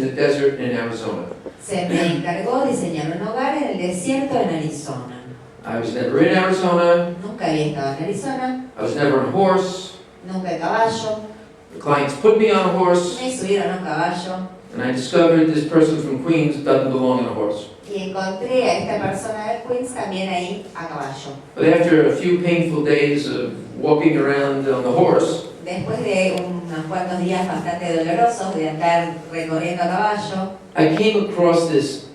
in the desert in Arizona. Se me encargó diseñar un hogar en el desierto en Arizona. I was never in Arizona. Nunca había estado en Arizona, I was never on a horse. nunca a caballo. The clients put me on a horse, Me subieron a un caballo and I discovered this person from Queens doesn't belong on a horse. y encontré a esta persona de Queens también ahí a caballo. But after a few painful days of walking around on the horse, Después de unos cuantos días bastante dolorosos de andar recorriendo a caballo, I came across this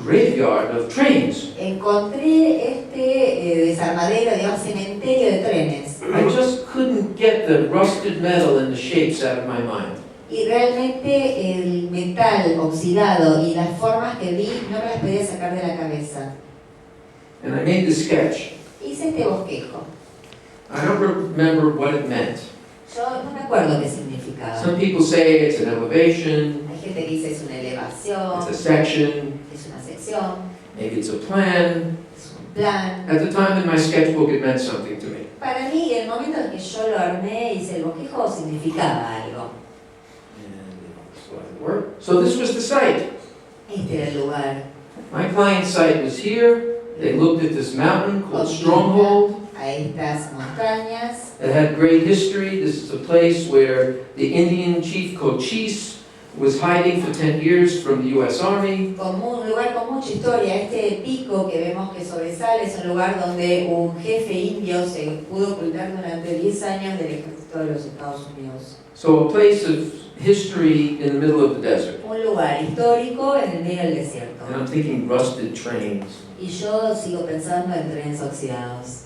graveyard of trains. encontré este desarmadero, digamos, cementerio de trenes. I just couldn't get the rusted metal and the shapes out of my mind. Y realmente el metal oxidado y las formas que vi no me las podía sacar de la cabeza. And I made the sketch. Hice este bosquejo. I don't remember what it meant. Yo no me acuerdo qué significaba. Some people say it's an elevation, Hay gente que dice es una elevación, it's a section, es una sección, maybe it's a plan. es un plan. At the time in my sketchbook, it meant something to me. Para mí, el momento en que yo lo armé, hice el bosquejo, significaba algo. So this was the site. Este era el lugar. My client's site was here. They looked at this mountain called Stronghold. A estas montañas. It had great history. This is a place where the Indian chief Cochise was hiding for 10 years from the U.S. Army. Como un lugar con mucha historia. Este pico que vemos que sobresale es un lugar donde un jefe indio se pudo ocultar durante 10 años del ejército de los Estados Unidos. So a place of history in the middle of the desert. Un lugar histórico en el medio del desierto. And I'm thinking rusted trains. Y yo sigo pensando en trenes oxidados.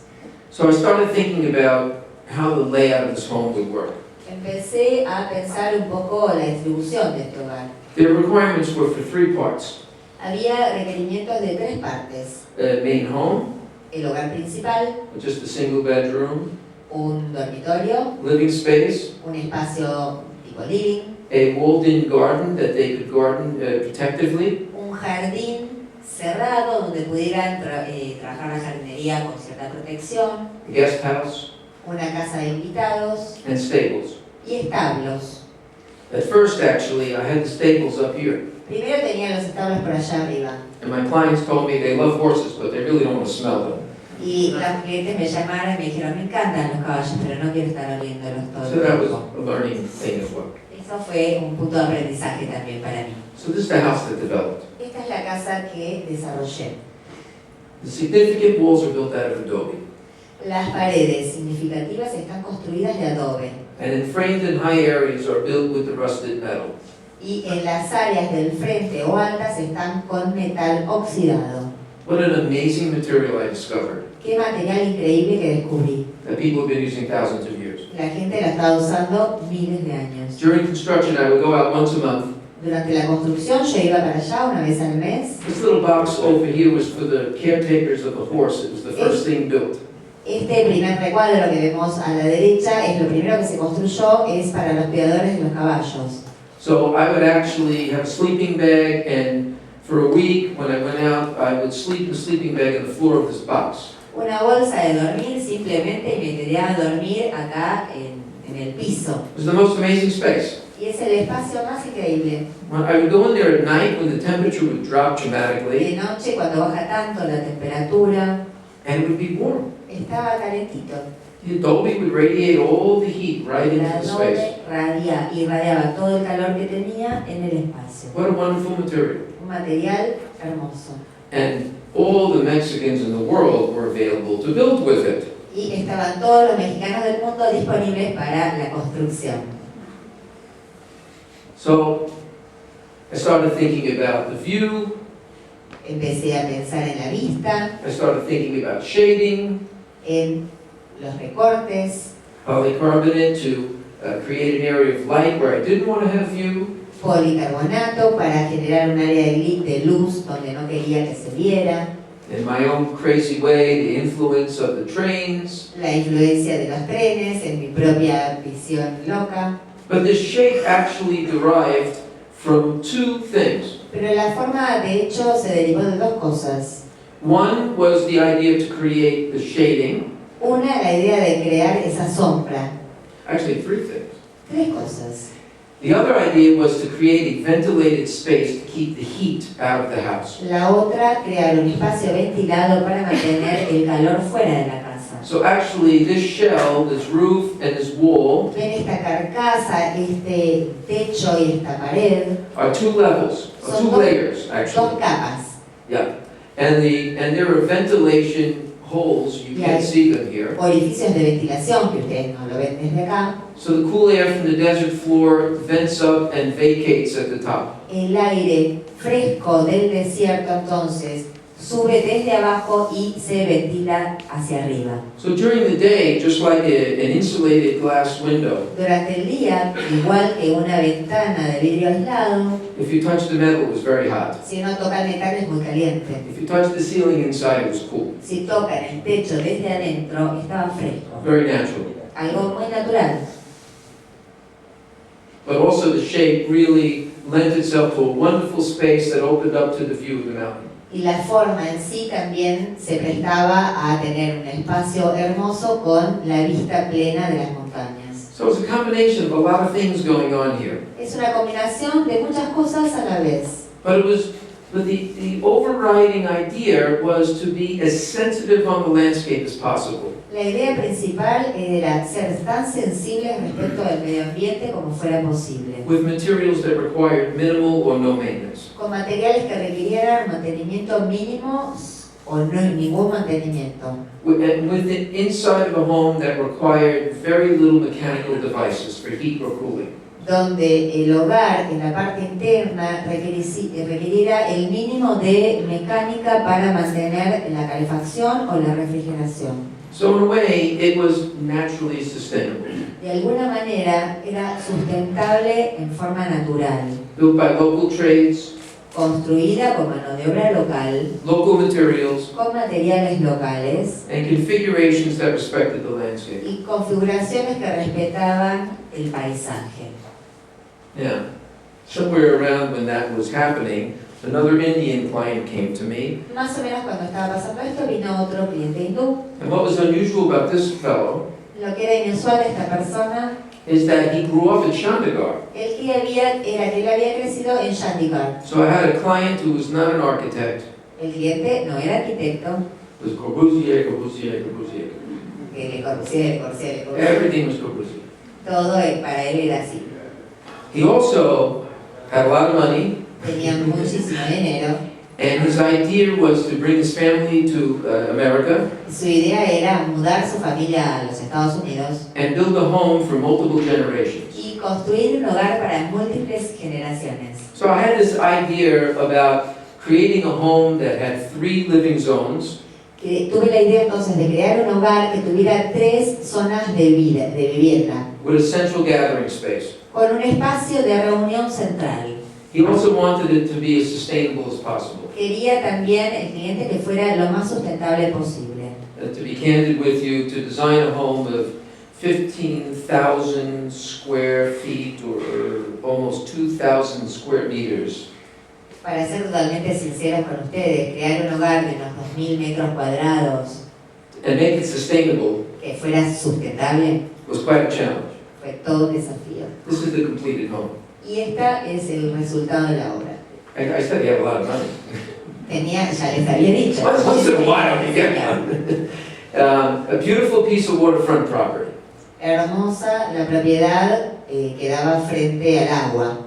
So I started thinking about how the layout of this home would work. Empecé a pensar un poco la distribución de este hogar. The requirements were for 3 parts. Había requerimientos de 3 partes. A main home, El hogar principal, just a single bedroom, un dormitorio, living space, un espacio tipo living, a walled-in garden that they could garden protectively, un jardín cerrado donde pudieran trabajar la jardinería con cierta protección, a guest house, una casa de invitados and stables. y establos. At first, actually, I had the stables up here. Primero tenía los establos por allá arriba And my clients told me they love horses, but they really don't want to smell them. y los clientes me llamaron y me dijeron, me encantan los caballos, pero no quiero estar oliéndolos todo So el that was tiempo. a learning thing as well. Eso fue un punto de aprendizaje también para mí. So this is the house that developed. Esta es la casa que desarrollé. The significant walls are built out of adobe. Las paredes significativas están construidas de adobe And in framed and high areas are built with the rusted metal. y en las áreas del frente o altas están con metal oxidado. What an amazing material I discovered Qué material increíble que descubrí. that people have been using thousands of years. La gente la está usando miles de años. During construction, I would go out once a month. Durante la construcción yo iba para allá una vez al mes. This little box over here was for the caretakers of the horse. It was the first thing built. Este primer recuadro que vemos a la derecha es lo primero que se construyó, es para los cuidadores de los caballos. So I would actually have a sleeping bag, and for a week when I went out, I would sleep in the sleeping bag on the floor of this box. Una bolsa de dormir simplemente y me quedaba a dormir acá en el piso. It was the most amazing space. Y es el espacio más increíble. I would go in there at night when the temperature would drop dramatically, De noche, cuando baja tanto la temperatura, and it would be warm. estaba calentito. The adobe would radiate all the heat right into La the space. adobe irradiaba todo el calor que tenía en el espacio. What a wonderful material. Un material hermoso. And all the Mexicans in the world were available to build with it. Y estaban todos los mexicanos del mundo disponibles para la construcción. So I started thinking about the view. Empecé a pensar en la vista, I started thinking about shading, en los recortes, polycarbonate to create an area of light where I didn't want to have view, policarbonato para generar un área de luz donde no quería que se viera, in my own crazy way, the influence of the trains. la influencia de los trenes, en mi propia visión loca. But this shape actually derived from 2 things. Pero la forma, de hecho, se derivó de 2 cosas. One was the idea to create the shading. Una, la idea de crear esa sombra. Actually, 3 things. 3 cosas. The other idea was to create a ventilated space to keep the heat out of the house. La otra, crear un espacio ventilado para mantener el calor fuera de la casa. So actually this shell, this roof and this wall Ven esta carcasa, este techo y esta pared, are two levels, or Son two dos- layers dos actually. capas. Yeah. And there are ventilation holes, you can't see them here. Orificios de ventilación que ustedes no lo ven desde acá. So the cool air from the desert floor vents up and vacates at the top. El aire fresco del desierto entonces sube desde abajo y se ventila hacia arriba. So during the day, just like an insulated glass window, Durante el día, igual que una ventana de vidrio aislado, if you touch the metal, it was very hot. si uno toca el metal es muy caliente. If you touch the ceiling inside, it was cool. Si tocan el techo desde adentro, estaba fresco. Very natural. Algo muy natural. But also the shape really lent itself to a wonderful space that opened up to the view of the mountain. Y la forma en sí también se prestaba a tener un espacio hermoso con la vista plena de las montañas. So it's a combination of a lot of things going on here. Es una combinación de muchas cosas a la vez. But the overriding idea was to be as sensitive on the landscape as possible. La idea principal era ser tan sensibles respecto del medio ambiente como fuera posible, With materials that required minimal or no maintenance. con materiales que requirieran mantenimiento mínimo o no ningún mantenimiento, And with it inside of a home that required very little mechanical devices for heat or cooling. donde el hogar en la parte interna requeriría el mínimo de mecánica para mantener la calefacción o la refrigeración. So in a way, it was naturally sustainable. De alguna manera era sustentable en forma natural, Built by local trades, construida con mano de obra local, local materials, con materiales locales and configurations that respected the landscape. y configuraciones que respetaban el paisaje. Yeah. Somewhere around when that was happening, another Indian client came to me. Más o menos cuando estaba pasando esto vino otro cliente hindú. And what was unusual about this fellow Lo que era inusual de esta persona is that he grew up in Chandigarh. era que él había crecido en Chandigarh. So I had a client who was not an architect. El cliente no era arquitecto, It was Corbusier. que le conocía. Everything was Corbusier. Todo para él era así. He also had a lot of money, Tenía muchísimo dinero. and his idea was to bring his family to America Su idea era mudar su familia a los Estados Unidos and build a home for multiple generations. y construir un hogar para múltiples generaciones. So I had this idea about creating a home that had 3 living zones, Tuve la idea entonces de crear un hogar que tuviera 3 zonas de vivienda, with a central gathering space. con un espacio de reunión central. He also wanted it to be as sustainable as possible. Quería también el cliente que fuera lo más sustentable posible. To be candid with you, to design a home of 15,000 square feet or almost 2,000 square meters Para ser totalmente sinceros con ustedes, crear un hogar de unos 2.000 metros cuadrados and make it sustainable que fuera sustentable was quite a challenge. fue todo un desafío. This is the completed home. Y esta es el resultado de la obra. I said he had a lot of money. Ya les había dicho. Once in a while you get one. A beautiful piece of waterfront property. Hermosa la propiedad que daba frente al agua.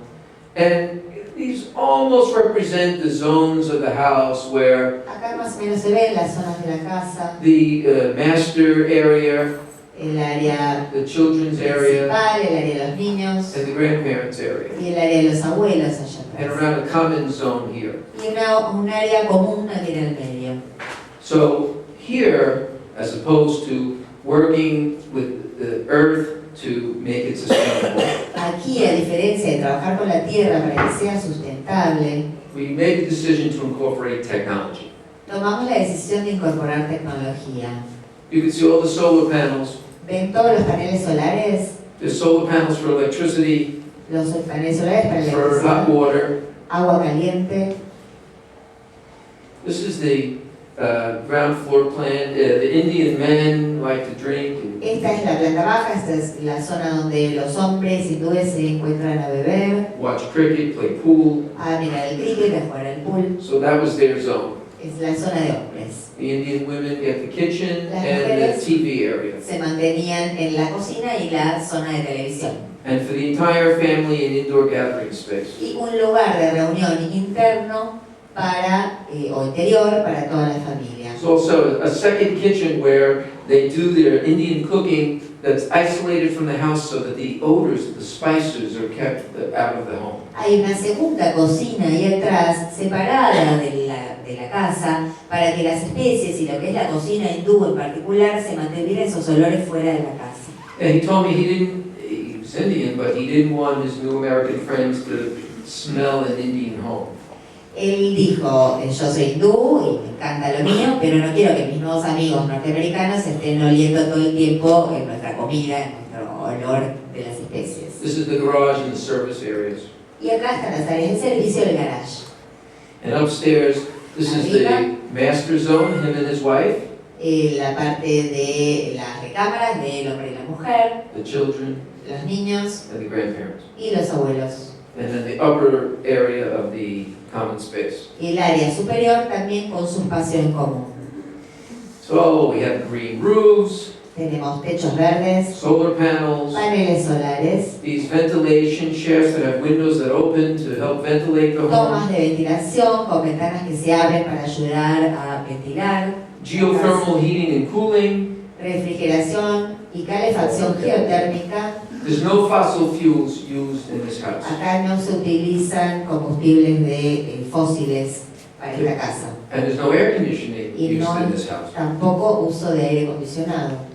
And these almost represent the zones of the house where Acá más o menos se ven las zonas de la casa, the master area, el área the children's area, principal, el área de los niños and the grandparents' area, y el área de los abuelos allá and atrás. around a common zone here. Y un área común aquí en el medio. So here, as opposed to working with the earth to make it sustainable, Aquí, a diferencia de trabajar con la tierra para que sea sustentable, we made the decision to incorporate technology. tomamos la decisión de incorporar tecnología. You can see all the solar panels. ¿Ven todos los paneles solares? There's solar panels for electricity, Los paneles solares para la for electricidad, hot water. agua caliente. This is the ground floor plan. The Indian men like to drink. Esta es la planta baja, esta es la zona donde los hombres hindúes se encuentran a beber, Watch cricket, play pool. a mirar el cricket, a jugar al pool. So that was their zone. Es la zona de hombres. The Indian women get the kitchen Las and the mujeres TV area. se mantenían en la cocina y la zona de televisión. And for the entire family, an indoor gathering space. Y un lugar de reunión interno para, o interior para toda la familia. There's also a second kitchen where they do their Indian cooking that's isolated from the house so that the odors, the spices are kept out of the home. Hay una segunda cocina ahí atrás, separada de la casa, para que las especies y lo que es la cocina hindú en particular se mantuvieran esos olores fuera de la casa. And he told me he was Indian, but he didn't want his new American friends to smell an Indian home. Él dijo, yo soy hindú y me encanta lo mío, pero no quiero que mis nuevos amigos norteamericanos estén oliendo todo el tiempo en nuestra comida, en nuestro olor de las especies. This is the garage and the service areas. Y acá están las áreas de servicio del garage. And upstairs, this is the master zone, him and his wife, La parte de las recámaras del hombre y la mujer, the children, los niños and the grandparents. y los abuelos. And then the upper area of the common space. Y el área superior también con su espacio en común. So we have green roofs, Tenemos techos verdes, solar panels, paneles solares, these ventilation shafts that have windows that open to help ventilate the tomas home, de ventilación con ventanas que se abren para ayudar a ventilar, geothermal heating and cooling. refrigeración y calefacción geotérmica. There's no fossil fuels used in this house. Acá no se utilizan combustibles de fósiles para esta casa. And there's no air conditioning Y used no in this house. tampoco uso de aire acondicionado.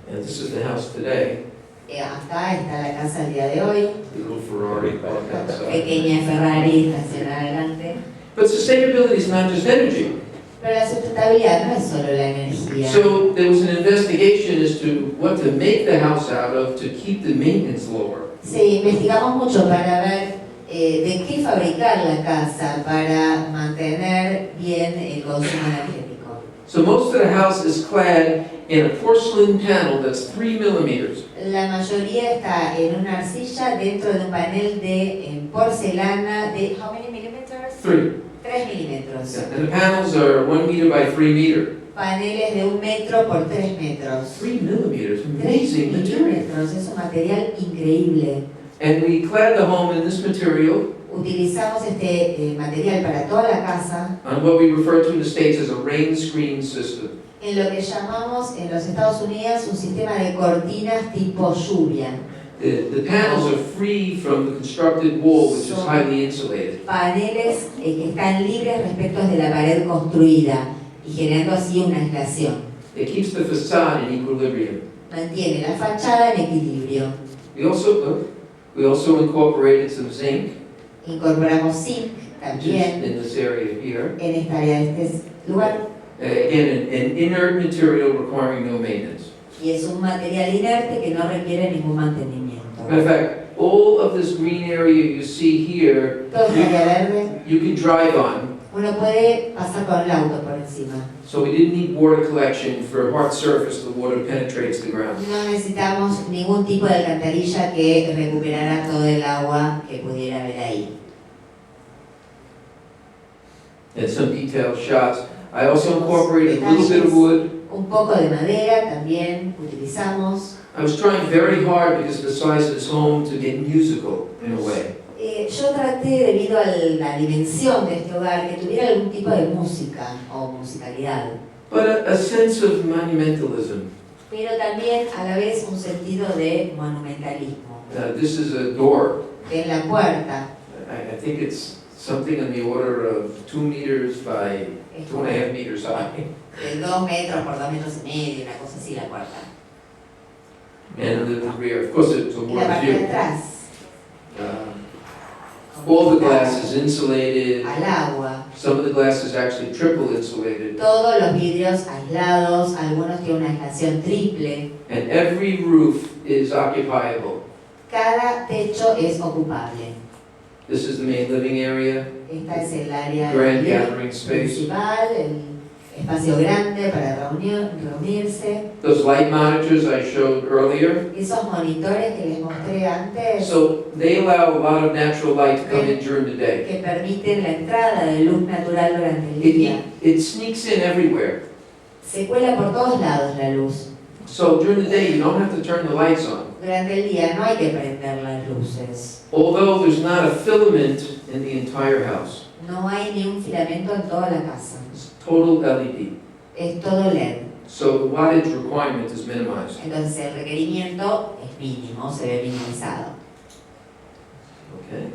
And this is the house today. Acá está la casa al día de hoy. The little Ferrari parked outside. Pequeña Ferrari estacionada adelante. But sustainability is not just energy. Pero la sustentabilidad no es solo la energía. So there was an investigation as to what to make the house out of to keep the maintenance lower. Sí, investigamos mucho para ver de qué fabricar la casa para mantener bien el consumo energético. So most of the house is clad in a porcelain panel that's 3 millimeters. La mayoría está en una arcilla dentro de un panel de porcelana de how many millimeters? 3. 3 milímetros. Yeah. And the panels are 1 meter by 3 meter. Paneles de 1 metro por 3 metros. 3 millimeters, 3 amazing material. milímetros, es un material increíble. And we clad the home in this material Utilizamos este material para toda la casa on what we refer to in the States as a rain screen system. en lo que llamamos en los Estados Unidos un sistema de cortinas tipo lluvia. The panels are free from the constructed wall, which is highly insulated. Paneles que están libres respecto de la pared construida y generando así una aislación. It keeps the facade in equilibrium. Mantiene la fachada en equilibrio. We also incorporated some zinc, Incorporamos zinc which is también in this area here. en esta área de este lugar Again, an inert material requiring no maintenance. y es un material inerte que no requiere ningún mantenimiento. Matter of fact, all of this green area you see here, Toda esta área verde you can drive on. uno puede pasar con el auto por encima. So we didn't need water collection for hard surface. The water penetrates the ground. No necesitamos ningún tipo de alcantarilla que recuperara todo el agua que pudiera haber ahí. And some detailed shots. I also incorporated a little bit of wood. Un poco de madera también utilizamos. I was trying very hard because of the size of this home to get musical in a way. Yo traté, debido a la dimensión de este hogar, que tuviera algún tipo de música o musicalidad. But a sense of monumentalism. Pero también a la vez un sentido de monumentalismo. This is a door. En la puerta, I think it's something on the order of 2 meters by 2.5 meters high. de 2 metros por 2 metros y medio, una cosa así la puerta. And in the rear, of course, it's a Y la warm parte de view. atrás, All the glass is insulated. al agua. Some of the glass is actually triple insulated. Todos los vidrios aislados, algunos tienen una aislación triple. And every roof is occupiable. Cada techo es ocupable. This is the main living area, Esta es el área grand gathering space. principal, el espacio grande para reunirse. Those light monitors I showed earlier, Esos monitores que les mostré antes so they allow a lot of natural light to come in during the day. que permiten la entrada de luz natural durante el día. It sneaks in everywhere. Se cuela por todos lados la luz. So during the day, you don't have to turn the lights on. Durante el día no hay que prender las luces. Although there's not a filament in the entire house. No hay ni un filamento en toda la casa. It's total LED. Es todo LED. So the wattage requirement is minimized. Entonces el requerimiento es mínimo, se ve minimizado. Okay.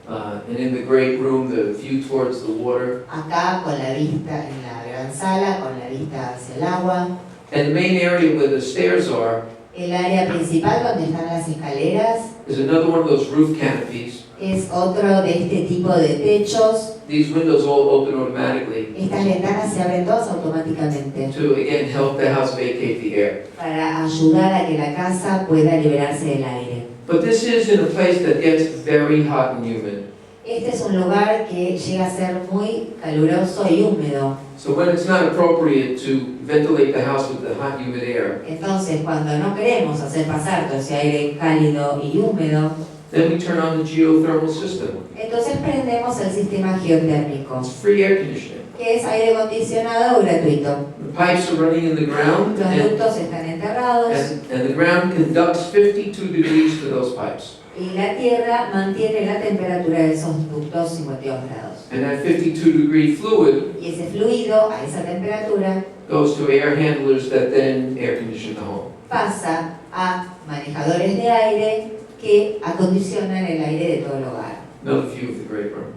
And in the great room, the view towards the water. Acá con la vista en la gran sala, con la vista hacia el agua. And the main area where the stairs are El área principal donde están las escaleras is another one of those roof canopies. es otro de este tipo de techos. These windows all open automatically Estas ventanas se abren todas automáticamente to, again, help the house vacate the air. para ayudar a que la casa pueda liberarse del aire. But this is in a place that gets very hot and humid. Este es un lugar que llega a ser muy caluroso y húmedo. So when it's not appropriate to ventilate the house with the hot, humid air, Entonces, cuando no queremos hacer pasar todo ese aire cálido y húmedo, then we turn on the geothermal system. entonces prendemos el sistema geotérmico, It's free air conditioning. que es aire acondicionado gratuito. The pipes are running in the ground, Los and, ductos están enterrados and the ground conducts 52 degrees to those pipes. y la tierra mantiene la temperatura de esos ductos 52 grados. And that 52-degree fluid Y ese fluido a esa temperatura goes to air handlers that then air condition the home. pasa a manejadores de aire que acondicionan el aire de todo el hogar. Another view of the great room.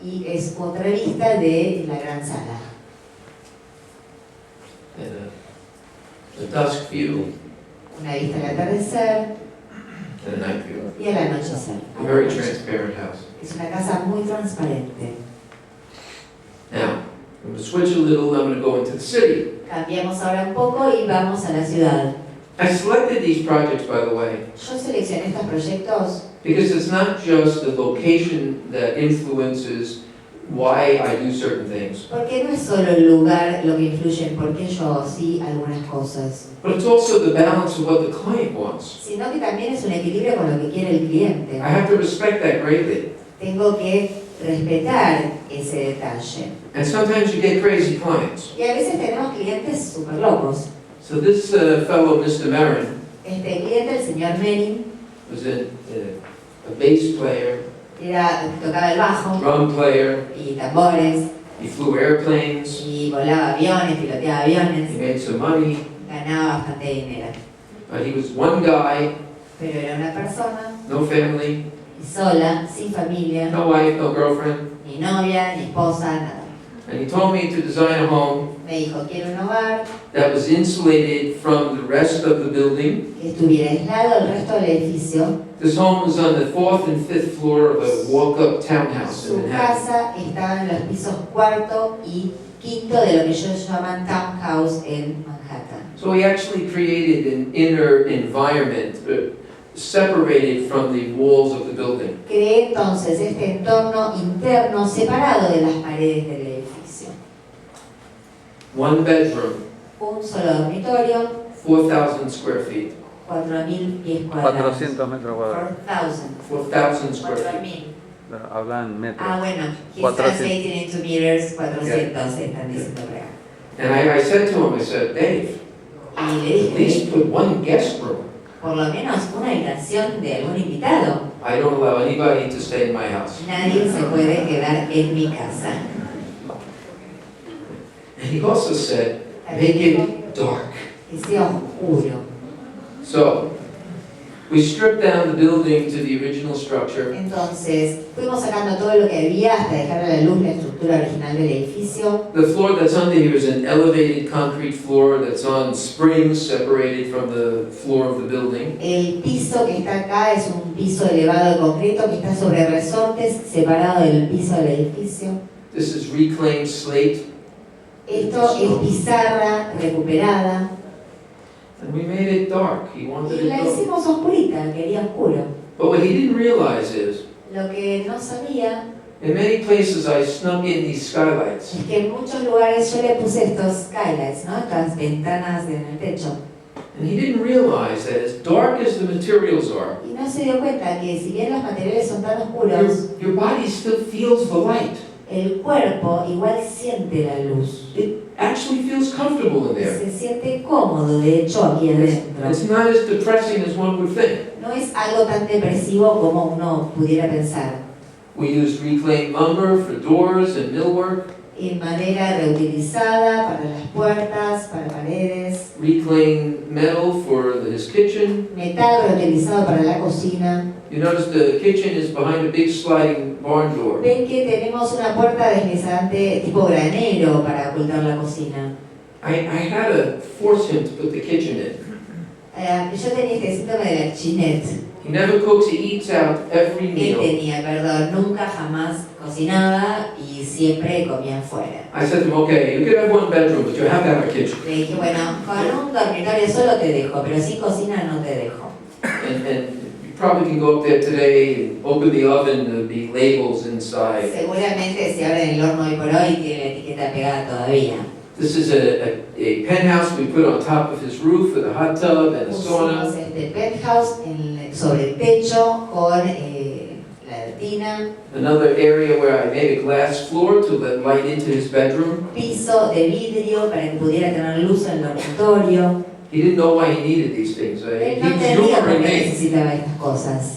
Y es otra vista de la gran sala. And a dusk view Una vista al atardecer and a night view. y al anochecer. A very transparent house. Es una casa muy transparente. Now, I'm going to switch a little. I'm going to go into the city. Cambiamos ahora un poco y vamos a la ciudad. I selected these projects, by the way, Yo seleccioné estos proyectos because it's not just the location that influences why I do certain things, porque no es solo el lugar lo que influye en por qué yo hago sí algunas cosas, but it's also the balance of what the client wants. sino que también es un equilibrio con lo que quiere el cliente. I have to respect that greatly. Tengo que respetar ese detalle. And sometimes you get crazy clients. Y a veces tenemos clientes súper locos. So this fellow, Mr. Marin, Este cliente, el señor Merin, was a bass player, tocaba el bajo drum player, y tambores, he flew airplanes, y volaba aviones, piloteaba he aviones, made some money, ganaba bastante dinero. but he was one guy, Pero era una persona no family, sola, sin familia, no wife, no girlfriend, ni novia, ni esposa, nada. and he told me to design a home Me dijo, quiero un hogar that was insulated from the rest of the building. que estuviera aislado del resto del edificio. This home was on the 4th and 5th floor of a walk-up townhouse in Su Manhattan. casa estaba en los pisos cuarto y quinto de lo que ellos llaman townhouse en Manhattan. So he actually created an inner environment separated from the walls of the building. Creé entonces este entorno interno separado de las paredes del edificio. One bedroom, Un solo dormitorio, 4,000 square feet. 4.000 pies cuadrados. 400 metros cuadrados. 4,000. 4,000 square feet. 4.000. Hablan metros. Ah, bueno, he's 400. translating into meters, 400 están diciendo por acá. And I said to him, I said, Dave, Y le at dije, least put one guest room. por lo menos una habitación de algún invitado. I don't allow anybody to stay in my house. Nadie se puede quedar en mi casa. And he also said, make it dark. Que sea oscuro. So, we stripped down the building to the original structure. Entonces, fuimos sacando todo lo que había hasta dejar a la luz la estructura original del edificio. The floor that's under here is an elevated concrete floor that's on springs separated from the floor of the building. El piso que está acá es un piso elevado de concreto que está sobre resortes separado del piso del edificio. This is reclaimed slate. Esto es pizarra recuperada And we made it dark. He wanted y it la dark. hicimos oscurita, quería oscuro. But what he didn't realize is Lo que no sabía in many places I snuck in these skylights. es que en muchos lugares yo le puse estos skylights, ¿no? Estas ventanas en el techo. And he didn't realize that as dark as the materials are, Y no se dio cuenta que si bien los materiales son tan oscuros, your body still feels the light. el cuerpo igual siente la luz. It actually feels comfortable in there. Se siente cómodo, de hecho, aquí adentro. It's not as depressing as one would think. No es algo tan depresivo como uno pudiera pensar. We used reclaimed lumber for doors and millwork, En madera reutilizada para las puertas, para paredes, reclaimed metal for his kitchen. metal reutilizado para la cocina. You notice the kitchen is behind a big sliding barn door. Ven que tenemos una puerta deslizante tipo granero para ocultar la cocina. I had to force him to put the kitchen in. Yo tenía este síndrome de la chinette. He never cooks, he eats out every Él meal. tenía, perdón, nunca jamás cocinaba y siempre comía afuera. I said to him, okay, you can have one bedroom, but you have to have a kitchen. Le dije, bueno, con un dormitorio solo te dejo, pero sin cocina no te dejo. And you probably can go up there today and open the oven, there'll be labels inside. Seguramente si abren el horno hoy por hoy tiene la etiqueta pegada todavía. This is a penthouse we put on top of his roof with a hot tub and a sauna. Pusimos este penthouse sobre el techo con la tina, Another area where I made a glass floor to let light into his bedroom. piso de vidrio para que pudiera tener luz en el dormitorio. He didn't know why he needed these things. He Él no was entendía por humoring qué me. necesitaba estas cosas.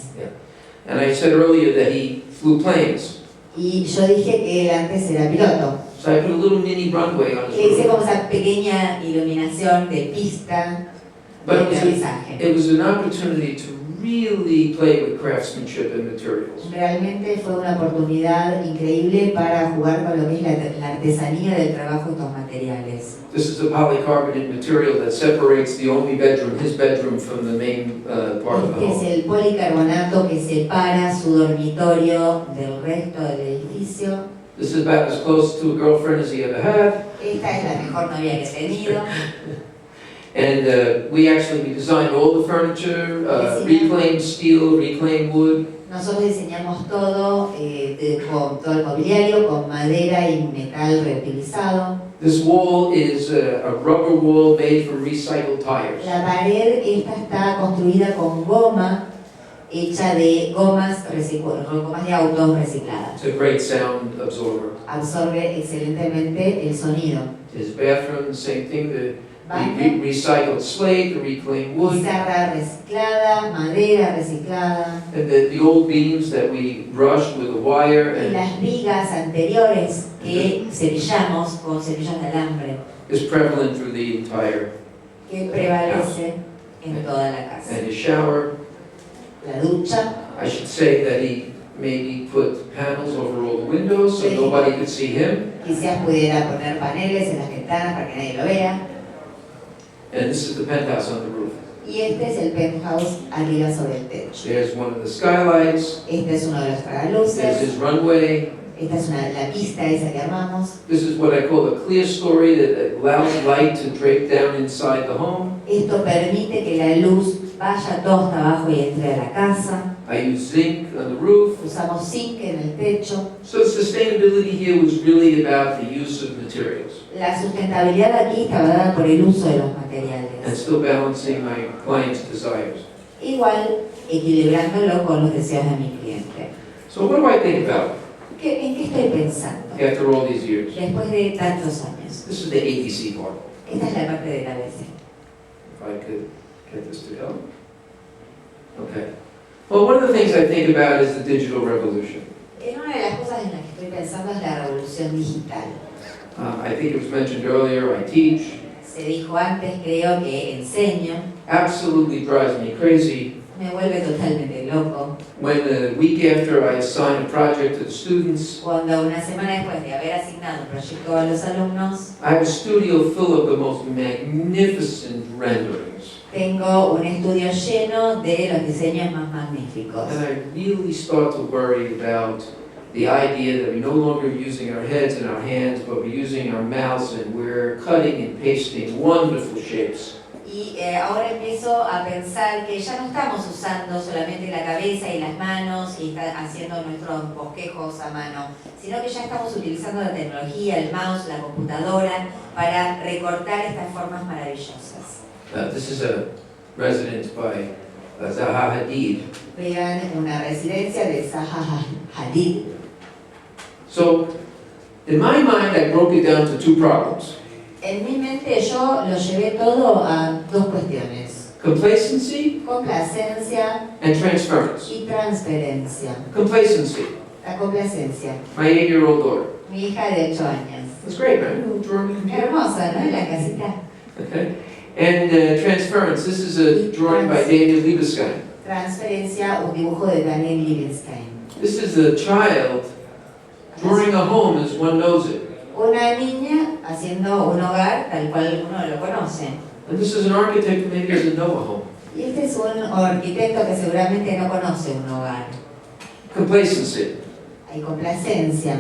And I said earlier that he flew planes. Y yo dije que él antes era piloto. So I put a little mini runway on his Le hice roof. como esa pequeña iluminación de pista de But aterrizaje. it was an opportunity to really play with craftsmanship and materials. Realmente fue una oportunidad increíble para jugar con lo que es la artesanía del trabajo de estos materiales. This is a polycarbonate material that separates the only bedroom, his bedroom, from the main part of the Este es home. el policarbonato que separa su dormitorio del resto del edificio. This is about as close to a girlfriend as he ever had. Esta es la mejor novia que he tenido. And we designed all the furniture, reclaimed steel, reclaimed wood. Nosotros diseñamos todo con todo el mobiliario, con madera y metal reutilizado. This wall is a rubber wall made from recycled tires. La pared esta está construida con goma hecha de gomas de autos recicladas. It's a great sound absorber. Absorbe excelentemente el sonido. His bathroom, same thing, the Baño, recycled slate, the reclaimed wood, pizarra reciclada, madera reciclada. and the old beams that we brushed with a wire Y and las vigas anteriores que cepillamos con cepillos de alambre, is prevalent through the entire, que prevalece en toda la casa. and his shower. La ducha, I should say that he maybe put panels over all the windows so Sí. nobody could see him. quizás pudiera poner paneles en las ventanas para que nadie lo vea. And this is the penthouse on the roof. Y este es el penthouse arriba sobre el techo. There's one of the skylights. Este es uno de los There's tragaluces. his runway. Esta es la pista esa que armamos. This is what I call a clear story that allows light to drape down inside the home. Esto permite que la luz vaya todo hasta abajo y entre a la casa. I use zinc on the roof. Usamos zinc en el techo. So sustainability here was really about the use of materials La sustentabilidad aquí está dada por el uso de los and materiales. still balancing my client's desires. Igual equilibrándolo con los deseos de mi cliente. So what do I think about ¿En qué estoy pensando? after all these years? Después de tantos años. This is the ABC part. Esta es la parte de la ABC. If I could get this to go. Okay. Well, one of the things I think about is the digital revolution. Una de las cosas en las que estoy pensando es la revolución digital. I think it was mentioned earlier, I teach. Se dijo antes, creo que enseño. Absolutely drives me crazy Me vuelve totalmente loco. when the week after I assign a project to the students, Cuando una semana después de haber asignado un proyecto a los alumnos, I have a studio full of the most magnificent renderings. tengo un estudio lleno de los diseños más magníficos. And I really start to worry about the idea that we're no longer using our heads and our hands, but we're using our mouths and we're cutting and pasting wonderful shapes. Y ahora empiezo a pensar que ya no estamos usando solamente la cabeza y las manos y haciendo nuestros bosquejos a mano, sino que ya estamos utilizando la tecnología, el mouse, la computadora, para recortar estas formas maravillosas. This is a residence by Zaha Hadid. Vean una residencia de Zaha Hadid. So, in my mind, I broke it down to two problems. En mi mente yo lo llevé todo a dos cuestiones: Complacency complacencia and transference. y transferencia. Complacency. La complacencia. My 8-year-old daughter. Mi hija de 8 años. That's great, right? Little drawing computer. Hermosa, ¿no? La casita. Okay. And transference. This is a drawing by Daniel Libeskind. Transferencia, un dibujo de Daniel Libeskind. This is a child drawing a home as one knows it. Una niña haciendo un hogar tal cual uno lo conoce. And this is an architect who maybe doesn't know a home. Y este es un arquitecto que seguramente no conoce un hogar. Complacency. Hay complacencia.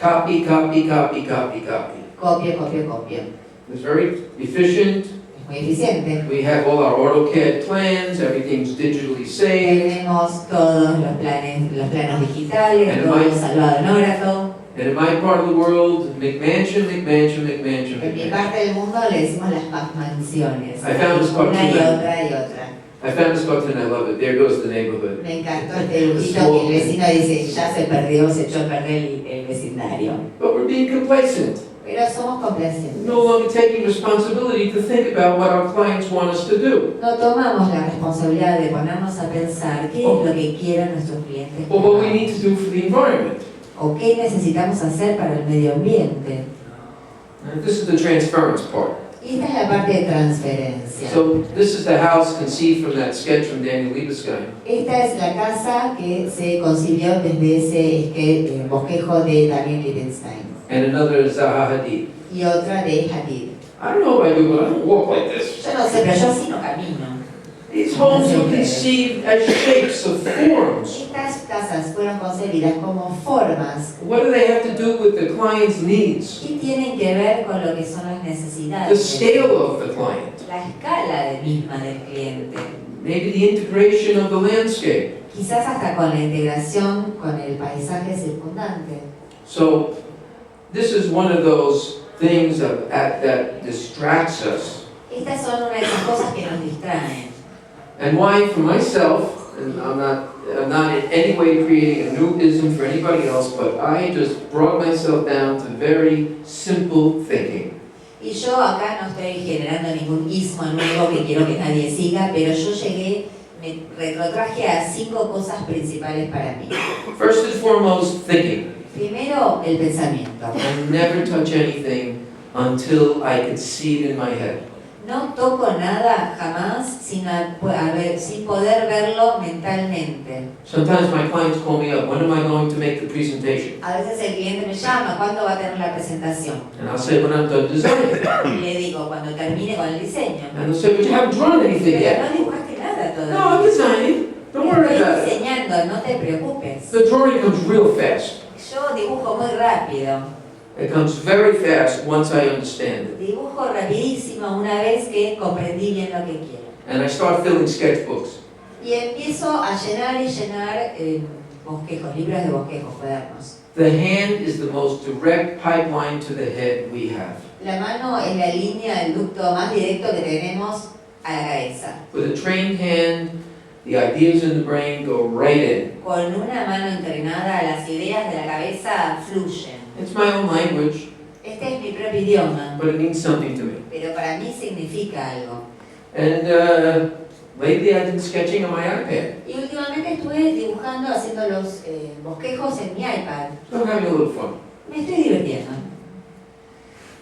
Copy, copy, copy, copy, copy. Copia, copia, copia. It's very efficient. Es muy eficiente. We have all our AutoCAD plans, everything's digitally saved. Tenemos todos los planos digitales, And todo my- salvado en Oracle. And in my part of the world, McMansion, McMansion, McMansion, En mi McMansion. parte del mundo le decimos las mansiones. I found this Una y cartoon. otra y otra. I found this cartoon, I love it. There goes the neighborhood. Me encantó este dibujito que el vecino dice, ya se perdió, se echó a perder el vecindario. But we're being complacent. Pero somos complacientes. No longer taking responsibility to think about what our clients want us to do. No tomamos la responsabilidad de ponernos a pensar qué es lo que quieren nuestros clientes. Or what we need to do for the environment. O qué necesitamos hacer para el medio ambiente. And this is the transference part. Y esta es la parte de transferencia. So this is the house conceived from that sketch from Daniel Libeskind. Esta es la casa que se concibió desde ese bosquejo de Daniel Libeskind. And another is Zaha Hadid. Y otra de Hadid. I don't know about you, but I don't walk like this. Yo no sé, pero yo así no camino. These homes were conceived as shapes of forms. Estas casas fueron concebidas como formas. What do they have to do with the client's needs? ¿Qué tienen que ver con lo que son las The necesidades? scale of the client. La escala misma del cliente. Maybe the integration of the landscape. Quizás hasta con la integración con el paisaje circundante. So this is one of those things that distracts us. Estas son una de esas cosas que nos distraen. And why, for myself, and I'm not in any way creating a new ism for anybody else, but I just brought myself down to very simple thinking. Y yo acá no estoy generando ningún ismo nuevo que quiero que nadie siga, pero yo me retrotraje a 5 cosas principales para mí. First and foremost, thinking. Primero, el pensamiento. I never touch anything until I can see it in my head. No toco nada jamás sin poder verlo mentalmente. Sometimes my clients call me up, when am I going to make the presentation? A veces el cliente me llama, ¿cuándo va a tener la presentación? And I'll say, when I'm done designing. Y le digo, cuando termine con el diseño. And they'll say, but you haven't drawn anything Pero yet. no dibujaste nada No, I'm todavía. designing. Don't worry Estoy about it. diseñando, no te preocupes. The drawing comes real fast. Yo dibujo muy rápido. It comes very fast once I understand it. Dibujo rapidísimo una vez que comprendí bien lo que quiero. And I start filling sketchbooks. Y empiezo a llenar y llenar bosquejos, libros de bosquejos, cuadernos. The hand is the most direct pipeline to the head we have. La mano es la línea, el ducto más directo que tenemos a la cabeza. With a trained hand, the ideas in the brain go right in. Con una mano entrenada, las ideas de la cabeza fluyen. It's my own language, Este es mi propio idioma, but it means something to me. pero para mí significa algo. And lately I've been sketching on my iPad. Y últimamente estuve dibujando, haciendo los bosquejos en mi iPad. So I'm having a little fun. Me estoy divirtiendo.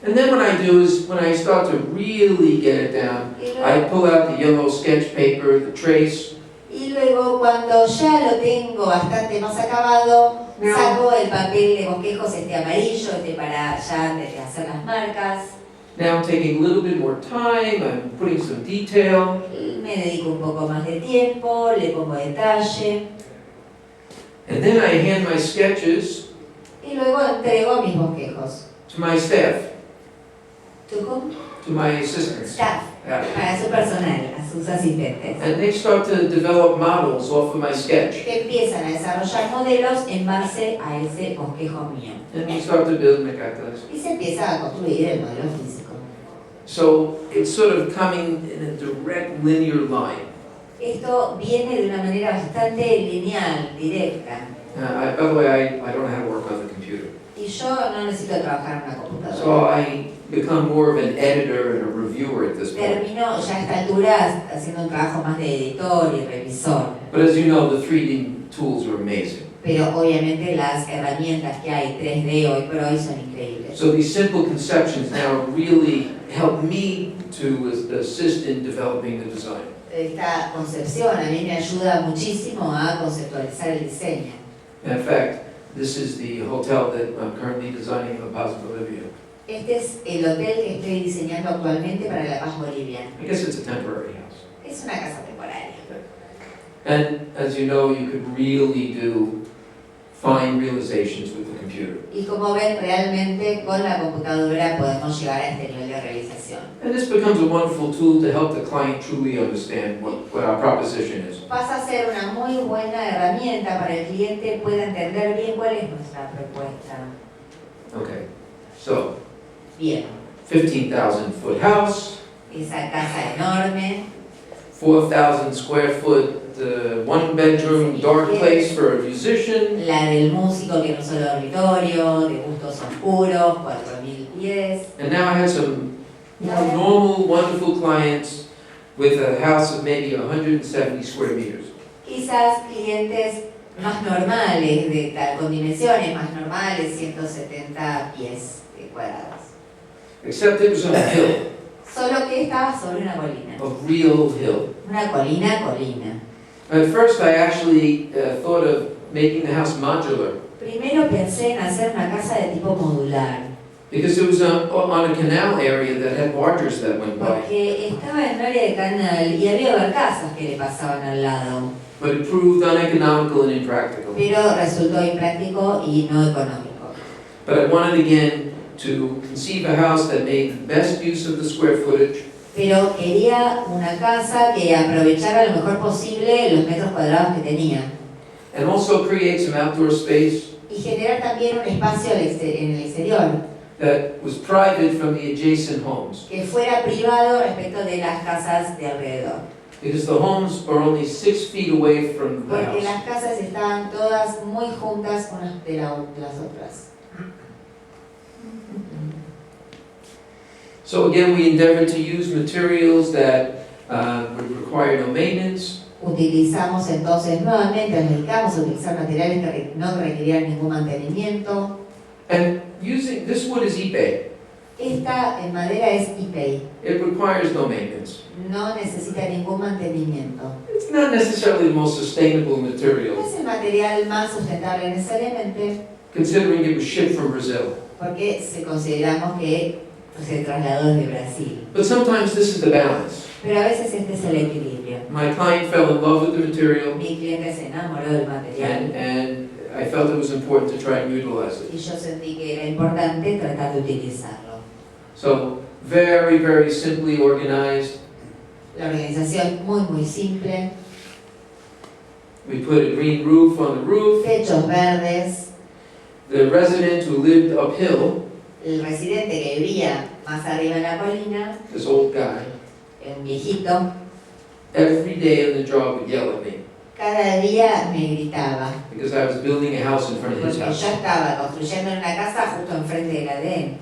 And then what I do is, when I start to really get it down, I pull out the yellow sketch paper, the trace. Y luego cuando ya lo tengo bastante más acabado, saco el papel de bosquejos amarillo para ya hacer las marcas. Now I'm taking a little bit more time, I'm putting some detail. Me dedico un poco más de tiempo, le pongo detalle. And then I hand my sketches Y luego entrego mis bosquejos. to my staff, ¿To whom? to my assistants. Staff. Yeah. para su personal, a sus asistentes. And they start to develop models off of my sketch. Que empiezan a desarrollar modelos en base a ese bosquejo mío. And we start to build mecatas. Y se empieza a construir el modelo físico. So it's sort of coming in a direct linear line. Esto viene de una manera bastante lineal, directa. By the way, I don't know how to work on the computer. Y yo no necesito trabajar en una computadora. So I become more of an editor and a reviewer at this point. Termino ya a esta altura haciendo un trabajo más de editor y revisor. But as you know, the 3D tools are amazing. Pero obviamente las herramientas que hay 3D hoy por hoy son increíbles. So these simple conceptions now really help me to assist in developing the design. Esta concepción a mí me ayuda muchísimo a conceptualizar el diseño. In fact, this is the hotel that I'm currently designing in La Paz, Bolivia. Este es el hotel que estoy diseñando actualmente para La Paz, Bolivia. I guess it's a temporary house. Es una casa temporaria. And as you know, you could really do fine realizations with the computer. Y como ven, realmente con la computadora podemos llegar a este nivel de realización. And this becomes a wonderful tool to help the client truly understand what our proposition is. Pasa a ser una muy buena herramienta para el cliente pueda entender bien cuál es nuestra propuesta. Okay, so Bien, 15,000 foot house, esa casa enorme, 4,000 square foot, one bedroom dark place for a musician. la del músico que no es solo dormitorio, de gustos oscuros, 4.000 pies. And now I have some more normal, wonderful clients with a house of maybe 170 square meters. Quizás clientes más normales, con dimensiones más normales, 170 pies cuadrados. Except it was on a hill, Solo que estaba sobre una colina. a real hill. Una colina. At first I actually thought of making the house modular Primero pensé en hacer una casa de tipo modular, because it was on a canal area that had barges that went by. porque estaba en un área de canal y había barcazas que le pasaban al lado, But it proved uneconomical and impractical. pero resultó impráctico y no económico. But I wanted again to conceive a house that made the best use of the square footage Pero quería una casa que aprovechara lo mejor posible los metros cuadrados que tenía and also create some outdoor space y generar también un espacio en el exterior that was private from the adjacent homes. que fuera privado respecto de las casas de alrededor. Because the homes are only 6 feet away from the Porque house. las casas estaban todas muy juntas unas de las otras. So again, we endeavored to use materials that would require no maintenance. Utilizamos entonces nuevamente, nos dedicamos a utilizar materiales que no requerían ningún mantenimiento. And using this wood is eBay. Esta en madera es IPEI, It requires no maintenance. no necesita ningún mantenimiento. It's not necessarily the most sustainable No material, es el material más sustentable necesariamente, considering it was shipped from Brazil. porque consideramos que se trasladó desde Brasil. But sometimes this is the balance. Pero a veces este es el equilibrio. My client fell in love with the material, Mi cliente se enamoró del material and I felt it was important to try and utilize it. y yo sentí que era importante tratar de utilizarlo. So, very, very simply organized. La organización muy simple, We put a green roof on the roof. techos verdes. The resident who lived uphill, El residente que vivía más arriba en la colina, this old guy, un viejito, every day on the job would yell at me cada día me gritaba, because I was building a house in front of his porque house. yo estaba construyendo una casa justo enfrente de la de él.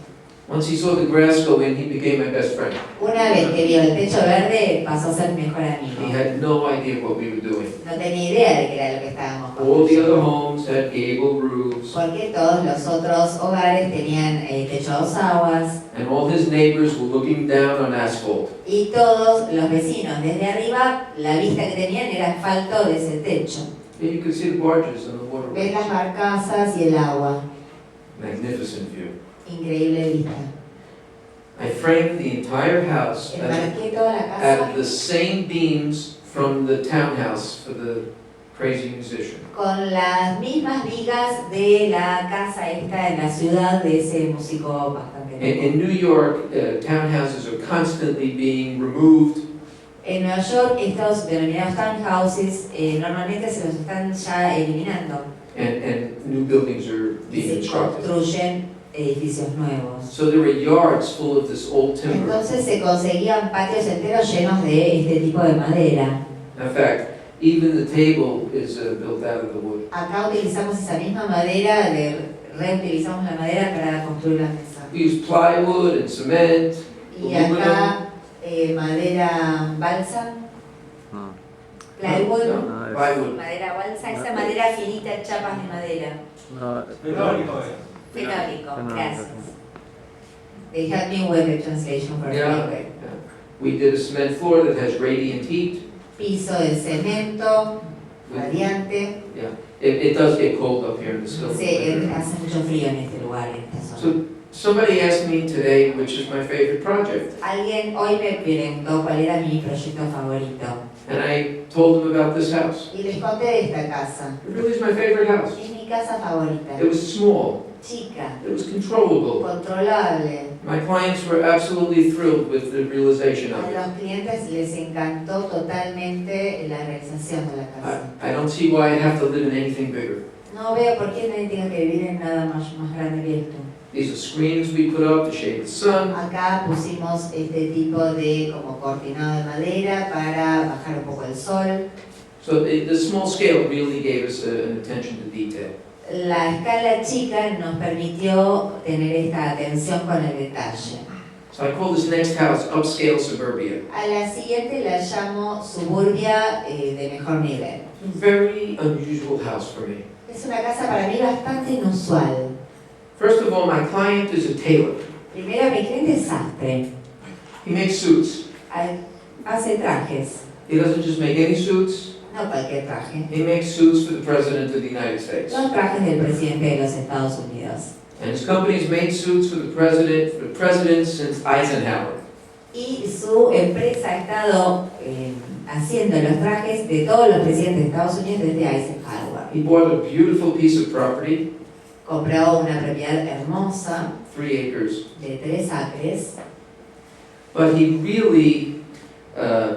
Once he saw the grass go in, he became my best friend. Una vez que vio el techo verde, pasó a ser mi mejor He amigo. had no idea what we were doing. No tenía idea de qué era lo que estábamos All the other construyendo. homes had gable roofs, Porque todos los otros hogares tenían techo a dos aguas and all his neighbors were looking down on asphalt. y todos los vecinos desde arriba la vista que tenían era asfalto de ese techo. And you could see the barges on the Ves waterway. las barcazas y el agua. Magnificent view. Increíble vista. I framed the entire house Enmarqué toda la out casa of the same beams from the townhouse for the crazy musician. con las mismas vigas de la casa esta en la ciudad de ese músico bastante In New York, townhouses are constantly being removed. En Nueva York, estos denominados townhouses normalmente se los están ya eliminando And new buildings are y being se constructed. construyen edificios nuevos. So there were yards full of this old timber. Entonces se conseguían patios enteros llenos de este tipo de madera. In fact, even the table is built out of the wood. Acá utilizamos esa misma madera, reutilizamos la madera para construir la mesa. We use plywood and cement, Y aluminum. acá madera balsa, plywood, No, plywood. madera balsa, esa madera finita, chapas de madera. Fenólico, gracias. They helped me with the translation for Yeah. plywood. We did a cement floor that has radiant heat. Piso de cemento, radiante. Yeah, it does get cold up here in the Silver. Sí, hace mucho frío en este lugar, en esta zona. So somebody asked me today which is my favorite project, Alguien hoy me preguntó cuál era mi proyecto favorito. and I told them about this house. Y les conté de esta casa. It really is my favorite house. Es mi casa favorita. It was small. Chica, It was controllable. controlable. My clients were absolutely thrilled with the realization A of it. los clientes les encantó totalmente la realización de la casa. I don't see why I'd have to live in anything bigger. No veo por qué nadie tenga que vivir en nada más grande que esto. These are screens we put up to shade the sun. Acá pusimos este tipo de como cortinado de madera para bajar un poco el sol. So the small scale really gave us an attention to detail. La escala chica nos permitió tener esta atención con el detalle. So I call this next house upscale suburbia. A la siguiente la llamo suburbia de mejor nivel. A very unusual house for me. Es una casa para mí bastante inusual. First of all, my client is a tailor. Primero, mi cliente es sastre. He makes suits. Hace trajes, He doesn't just make any suits. no cualquier traje. He makes suits for the President of the United States. Los trajes del presidente de los Estados Unidos. And his company's made suits for the president since Eisenhower. Y su empresa ha estado haciendo los trajes de todos los presidentes de Estados Unidos desde Eisenhower. He bought a beautiful piece of property, Compró una propiedad hermosa 3 acres, de 3 acres, but he really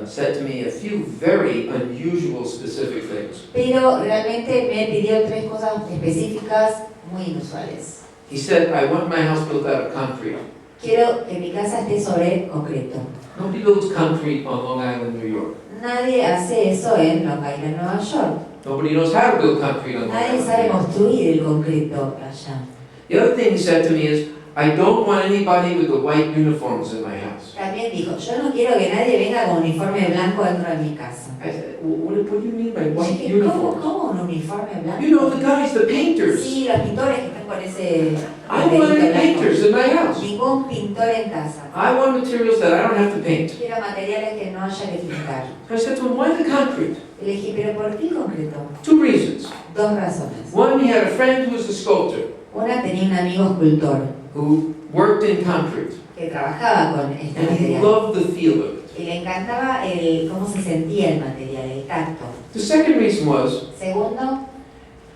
said to me a few very unusual specific things. pero realmente me pidió 3 cosas específicas muy inusuales. He said, I want my house built out of concrete. Quiero que mi casa esté sobre concreto. Nobody builds concrete on Long Island, New York. Nadie hace eso en Long Island, Nueva York. Nobody knows how to build concrete on Long Nadie Island. sabe New York. construir el concreto allá. The other thing he said to me is, I don't want anybody with the white uniforms in my house. También dijo, yo no quiero que nadie venga con uniforme blanco dentro de mi casa. I said, what do you mean by Yo white dije, uniforms? ¿Cómo un uniforme blanco? You know, the guys, the painters. Sí, los pintores que están con ese I don't want any blanco. painters in my house. Ningún pintor en casa. I want materials that I don't have to paint. Quiero materiales que no haya que pintar. I said to him, why the concrete? Y le dije, ¿pero por qué concreto? 2 reasons. 2 razones. One, he had a friend who was a sculptor Una, tenía un amigo escultor who worked in concrete. que trabajaba con este And he material. loved the feel of it. Y le encantaba cómo se sentía el material, el tacto. The second reason was, Segundo,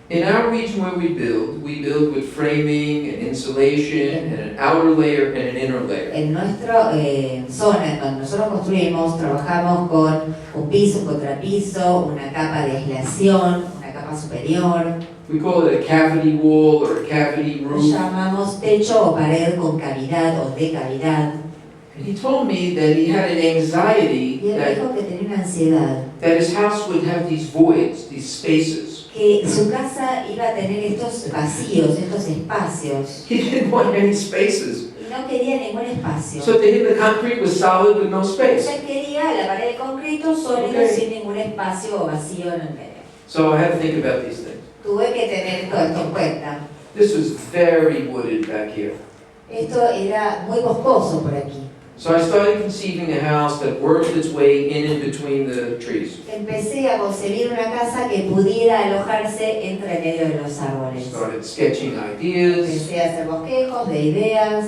in our region where we build with framing and insulation and an outer layer and an inner layer. en nuestra zona, cuando nosotros construimos, trabajamos con un piso, un contrapiso, una capa de aislación, una capa superior. We call it a cavity wall or a cavity Lo roof. llamamos techo o pared con cavidad o de cavidad. And he told me that he had an anxiety Y él that, dijo que tenía una ansiedad, that his house would have these voids, these spaces. que su casa iba a tener estos vacíos, estos espacios, He didn't want any spaces. y no quería ningún espacio. So to him the concrete was solid with no space. Él quería la pared de concreto sólido, Okay. sin ningún espacio o vacío en el medio. So I had to think about these things. Tuve que tener todo esto en cuenta. This was very wooded back here. Esto era muy boscoso por aquí. So I started conceiving a house that worked its way in and between the trees. Empecé a concebir una casa que pudiera alojarse entre medio de los árboles. Started sketching ideas Empecé a hacer bosquejos de ideas,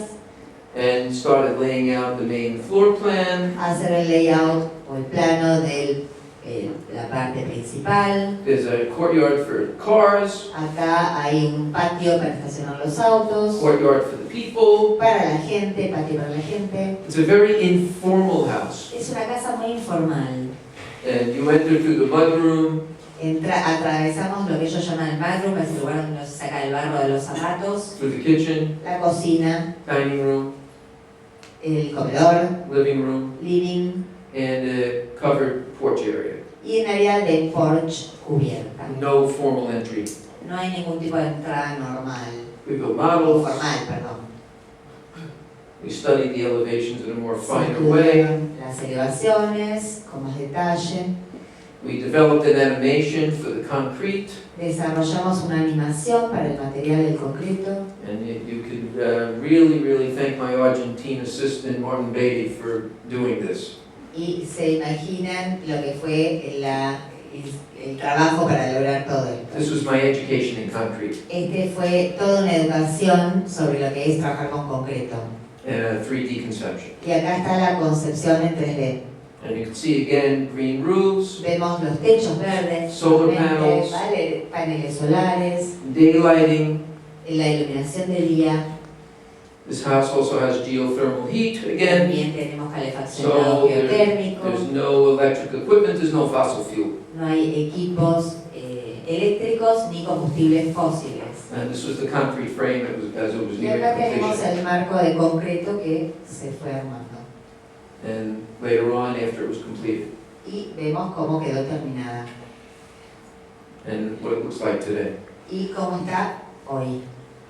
and started laying out the main floor plan. a hacer el layout o el plano del la parte principal. There's a courtyard for cars, Acá hay un patio para estacionar los autos, courtyard for the people. para la gente, patio para la gente. It's a very informal house. Es una casa muy informal. And you enter through the mudroom, Atravesamos lo que ellos llaman el mudroom, es el lugar donde no se saca el barro de los zapatos, through the kitchen, la cocina, dining room, el comedor, living room, living and a covered porch area. y un área de porch cubierta. No formal entry. No hay ningún tipo de entrada normal, We built models. formal, perdón. We studied the elevations in a more Se finer way. estudiaron las elevaciones con más detalle. We developed an animation for the concrete, Desarrollamos una animación para el material del concreto. and you could really thank my Argentine assistant Martin Beatty for doing this. Y se imaginan lo que fue el trabajo para lograr todo esto. This was my education in concrete Este fue toda una educación sobre lo que es trabajar con concreto. and a 3D conception. Y acá está la concepción en 3D. And you can see again green roofs, Vemos los techos verdes, Solar nuevamente, panels. ¿vale? Paneles solares, daylighting. la iluminación del día. This house also has geothermal heat again, También tenemos calefaccionado so geotérmico. there's no electric equipment, there's no fossil fuel. No hay equipos eléctricos ni combustibles fósiles. And this was the concrete frame as it was Y acá nearing tenemos completion. el marco de concreto que se fue armando. And later on, after it was completed, Y vemos cómo quedó terminada. and what it looks like today. Y cómo está hoy.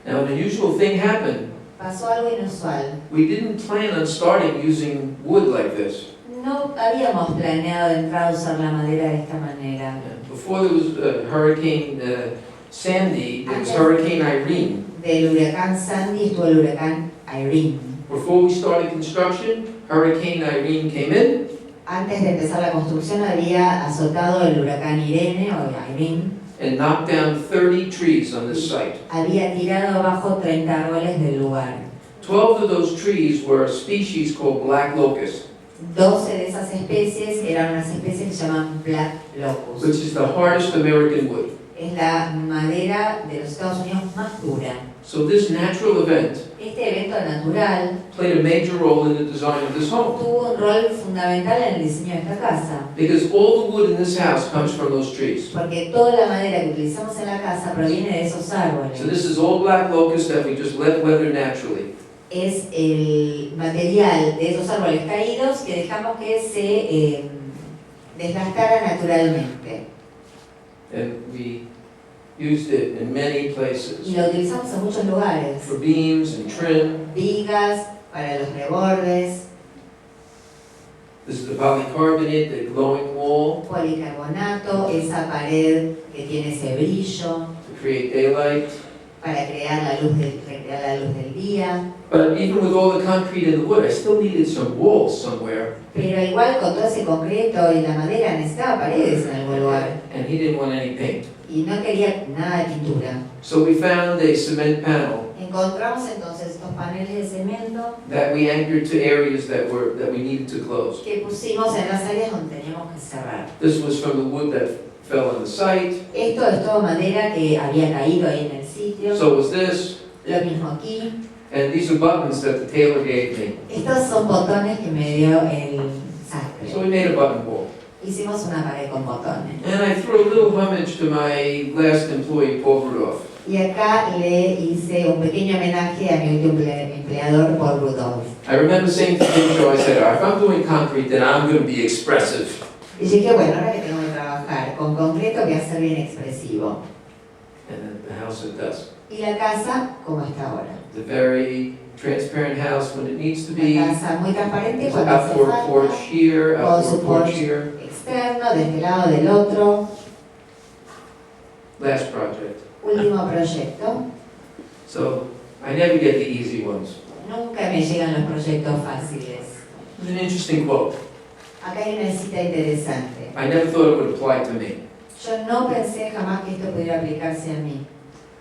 Now, an unusual thing happened. Pasó algo inusual. We didn't plan on starting using wood like this. No habíamos planeado entrar a usar la madera de esta manera. Before there was Hurricane Sandy, there was Hurricane Irene. Del huracán Sandy estuvo el huracán Irene. Before we started construction, Hurricane Irene came in, Antes de empezar la construcción había azotado el huracán Irene o Irene. and knocked down 30 trees on this site. Había tirado abajo 30 árboles del lugar. 12 of those trees were a species called black locust, 12 de esas especies eran unas especies que se llaman black locust. which is the hardest American wood. Es la madera de los Estados Unidos más dura. So this natural event Este evento natural played a major role in the design of this home, tuvo un rol fundamental en el diseño de esta casa, because all the wood in this house comes from those trees. porque toda la madera que utilizamos en la casa proviene de esos árboles. So this is all black locust that we just let weather naturally. Es el material de esos árboles caídos que dejamos que se desgastara naturalmente. And we used it in many Y places lo utilizamos en muchos lugares. for beams and trim. Vigas, para los rebordes, This is the polycarbonate, the glowing wall policarbonato, esa pared que tiene ese brillo to create daylight. para crear recrear la luz del día. But even with all the concrete and the wood, I still needed some walls somewhere. Pero igual con todo ese concreto y la madera necesitaba paredes en algún lugar. And he didn't want any paint. Y no quería nada de pintura. So we found a cement panel Encontramos entonces estos paneles de cemento that we anchored to areas that we needed to close. que pusimos en las áreas donde teníamos que cerrar. This was from the wood that fell on the site. Esto es todo madera que había caído ahí en el sitio. So was this. Lo mismo aquí. And these are buttons that the tailor gave me. Estos son botones que me dio el So sastre. we made a button wall. Hicimos una pared con botones. And I threw a little homage to my last employee, Prof. Y acá le hice un pequeño homenaje a mi último empleador, Paul Rudolph. I remember saying to him, so I said, if I'm doing concrete, then I'm going to be expressive. Y dije, bueno, ahora que tengo que trabajar con concreto, voy a ser bien expresivo. And the house it does. Y la casa, como está ahora. It's a very transparent house when it needs to Una be. casa muy transparente There's an cuando hace outdoor porch falta. here, Con outdoor su porch porch here. externo, de este lado, del otro. Last project. Último proyecto. So I never get the easy ones. Nunca me llegan los proyectos fáciles. It's an interesting quote. Acá hay una cita interesante. I never thought it would apply to me. Yo no pensé jamás que esto pudiera aplicarse a mí.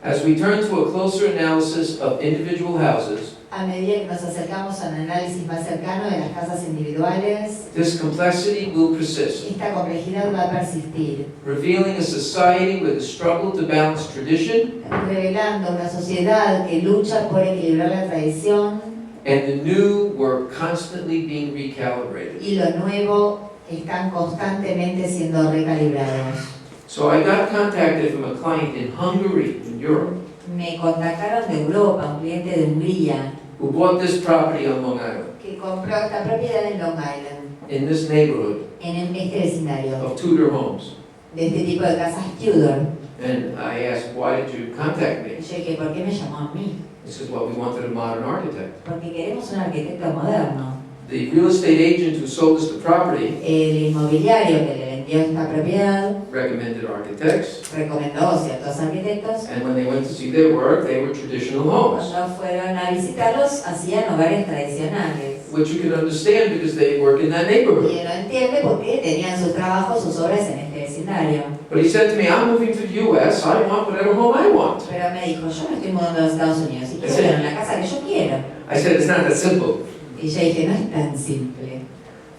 As we turn to a closer analysis of individual houses, A medida que nos acercamos a un análisis más cercano de las casas individuales, this complexity will persist, esta complejidad va a persistir, revealing a society with a struggle to balance tradition revelando una sociedad que lucha por equilibrar la tradición and the new were constantly being recalibrated. y lo nuevo están constantemente siendo recalibrados. So I got contacted from a client in Hungary, in Europe, Me contactaron de Europa, un cliente de Hungría, who bought this property on Long Island, que compró esta propiedad en Long Island, in this neighborhood en este vecindario, of Tudor homes. de este tipo de casas Tudor. And I asked, why did you contact Y me? yo dije, ¿por qué me llamó a mí? He says, well, we wanted a modern architect. Porque queremos un arquitecto moderno. The real estate agent who sold us the property El inmobiliario que le vendió esta propiedad recommended architects, recomendó ciertos arquitectos. and when they went to see their work, they were traditional homes, Cuando fueron a visitarlos, hacían hogares tradicionales. which you can understand because they work in that neighborhood. Y él lo entiende porque tenían sus trabajos, sus obras en este vecindario. But he said to me, I'm moving to the U.S., I want whatever home I want. Pero me dijo, yo me estoy mudando a los Estados Unidos y quiero en la casa que yo quiero. I said, it's not that simple. Y yo dije, no es tan simple.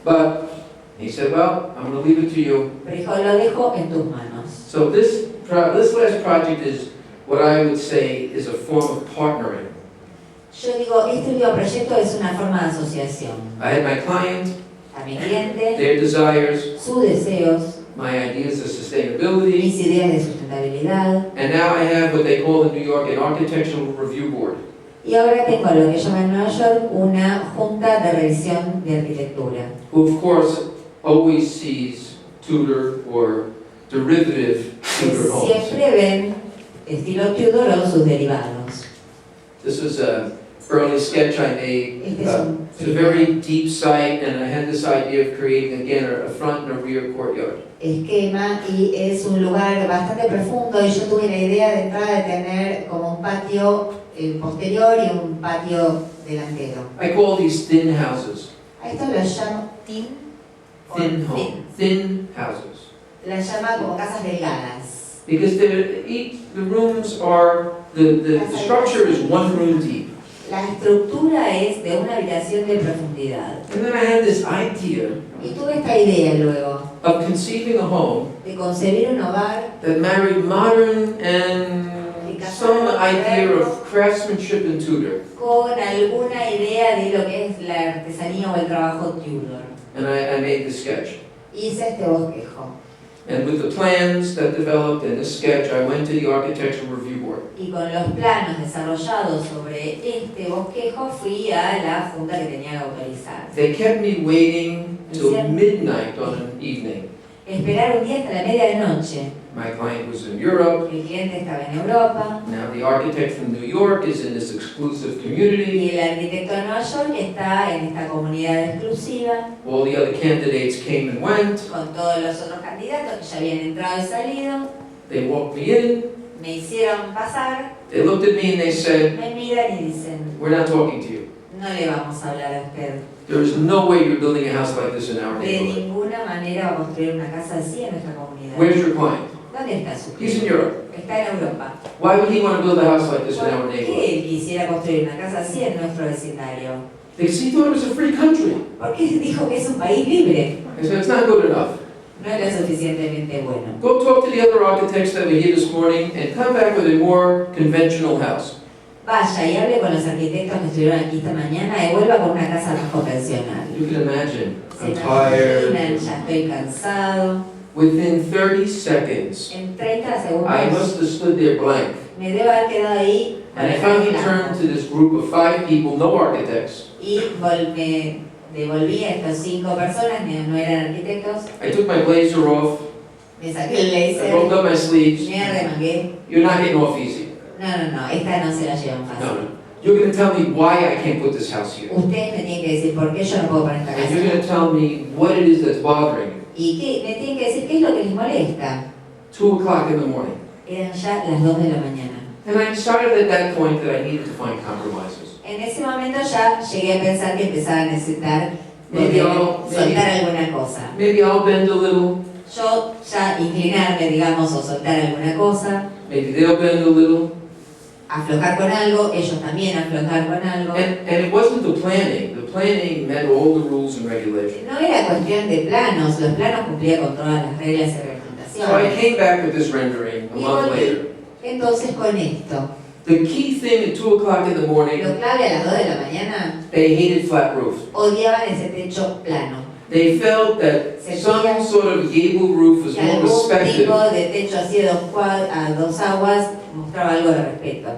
But he said, well, I'm going to leave it to you. Pero dijo, lo dejo en tus manos. So this last project is what I would say is a form of partnering. Yo digo, este último proyecto es una forma de asociación. I had my client, A mi cliente, their desires, sus deseos, my ideas of sustainability, mis ideas de sustentabilidad. and now I have what they call in New York an architectural review board. Y ahora tengo lo que llaman en Nueva York una junta de revisión de arquitectura, Who of course always sees Tudor or derivative que Tudor homes. siempre ven estilo Tudor o sus derivados. This was a early sketch I made. Este es un It's a very deep site, and I had this idea of creating again a front and a rear courtyard. esquema y es un lugar bastante profundo y yo tuve la idea de entrada de tener como un patio posterior y un patio delantero. I call these thin houses. A esto lo llamo thin o Thin home. Thin houses. Las llama como casas delgadas. Because the rooms are, the structure is one room deep. La estructura es de una habitación de profundidad. And then I had this idea Y tuve esta idea luego of conceiving a home de concebir un hogar that married modern and some idea of craftsmanship and Tudor. con alguna idea de lo que es la artesanía o el trabajo Tudor. And I made the sketch. Hice este bosquejo. And with the plans that developed and this sketch, I went to the architectural review board. Y con los planos desarrollados sobre este bosquejo fui a la junta que tenía que autorizar. They kept me waiting till Hicieron- midnight on an evening. Esperar un día hasta la medianoche. My client was in Europe. El cliente estaba en Europa Now the architect from New York is in this exclusive y community. el arquitecto de Nueva York está en esta comunidad exclusiva All the other candidates came and went. con todos los otros candidatos que ya habían entrado y salido. They walked me in. Me hicieron pasar, They looked at me and they said, me miran y dicen, we're not talking to you. no le vamos a hablar a usted. There is no way you're building a house like this in our De neighborhood. ninguna manera va a construir una casa así en nuestra comunidad. Where's your client? ¿Dónde está su He's in cliente? Europe. Está en Europa. Why would he want to build a house like this in our ¿Por neighborhood? qué él quisiera construir una casa así en nuestro vecindario? Because he thought it was a free country. Porque dijo que es un país libre. I said, it's not good enough. No es lo suficientemente bueno. Go talk to the other architects that were here this morning and come back with a more conventional house. Vaya y hable con los arquitectos que estuvieron aquí esta mañana y vuelva con una casa más convencional. You can imagine. Se I'm imaginan, tired. ya estoy cansado. Within 30 seconds, En 30 I segundos must have stood there blank. me debo haber quedado ahí And I finally turned to this group of 5 people, no architects. y me devolví a estas 5 personas, no eran arquitectos, I took my blazer off, me saqué el I laser, rolled up my sleeves. me arremangué. You're not getting off easy. No, esta no se la llevan No, fácil. no. You're going to tell me why I can't put this house here. Ustedes me tienen que decir por qué yo no puedo poner esta And you're going casa. to tell me what it is that's bothering you. Y me tienen que decir qué es lo que les molesta. 2 o'clock in the morning. Eran ya las 2 de la mañana. And I decided at that point that I needed to find compromises. En ese momento ya llegué a pensar que empezaba a necesitar Maybe I'll- soltar alguna cosa. Maybe I'll bend a little. Yo ya inclinarme, digamos, o soltar alguna cosa. Maybe they'll bend a little. aflojar con algo, ellos también aflojar con algo. And it wasn't the planning. The planning met all the rules and regulations. No era cuestión de planos, los planos cumplían con todas las reglas y So I reglamentaciones. came back with this rendering a Y month volví later. entonces con esto. The key thing at 2 o'clock in the morning, Lo clave a las 2 de la mañana, they hated flat roofs. odiaban ese techo plano. They felt that some sort of gable roof was Que more algún respected. tipo de techo así de a dos aguas mostraba algo de respeto.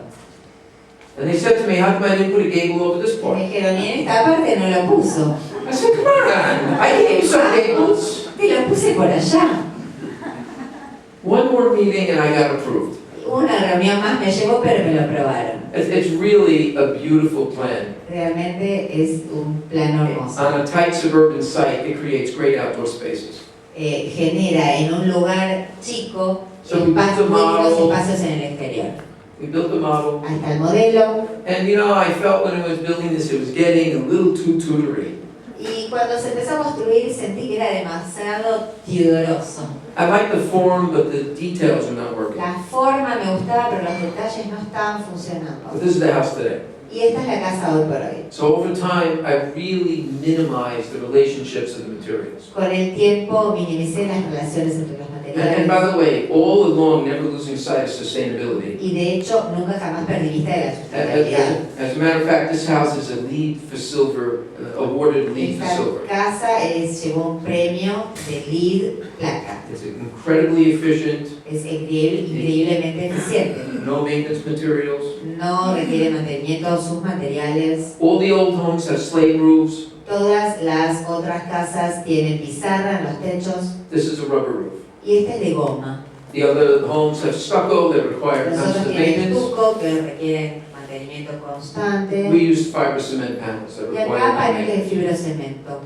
And they said to me, how come I didn't put a gable over this Y part? me dijeron, y en esta parte no lo puso. I said, come on, I gave you some gables. Te lo puse por allá. One more meeting and I got approved. Una reunión más me llevó, pero me lo aprobaron. It's really a beautiful plan. Realmente es un plano hermoso. On a tight suburban site, it creates great outdoor spaces. Genera en un lugar chico So we built a espacios, model. espacios en el exterior. We built the model. Ahí está el modelo. And you know, I felt when I was building this, it was getting a little too tutory. Y cuando se empezó a construir sentí que era demasiado tudoroso. I like the form, but the details are not working. La forma me gustaba, pero los detalles no estaban But funcionando. this is the house today. Y esta es la casa hoy por hoy. So over time, I really minimized the relationships of the materials. Con el tiempo minimicé las relaciones entre los And by materiales. the way, all along, never losing sight of sustainability. Y de hecho, nunca jamás perdí vista de la sustentabilidad. As a matter of fact, this house is a LEED for silver, awarded LEED for Esta silver. casa llevó un premio de LEED placa. It's incredibly efficient, Es increíblemente eficiente. no maintenance materials. No requiere mantenimiento sus materiales. All the old homes have slate roofs. Todas las otras casas tienen pizarra en los techos This is a rubber roof. y este es de goma. The other homes have stucco that require Los otros constant tienen maintenance. estuco que requieren mantenimiento constante. We used fiber cement panels that Y require acá no paneles maintenance. de fibrocemento.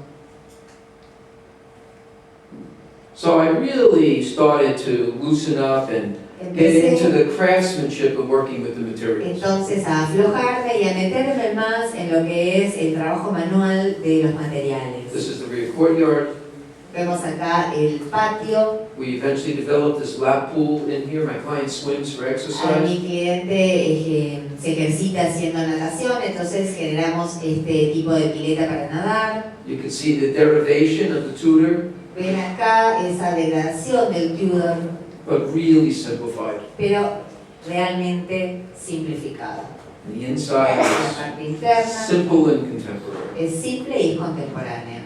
So I really started to loosen up and get into Empecé the craftsmanship of working with the materials. entonces a aflojarme y a meterme más en lo que es el trabajo manual de los materiales. This is the rear courtyard. Vemos acá el patio. We eventually developed this lap pool in here. My client swims for A exercise. mi cliente se ejercita haciendo natación, entonces generamos este tipo de pileta para nadar. You can see the derivation of the Tudor, Ven acá esa degradación del Tudor, but really simplified. pero realmente simplificado. And the inside La is parte interna simple and contemporary es simple y contemporánea.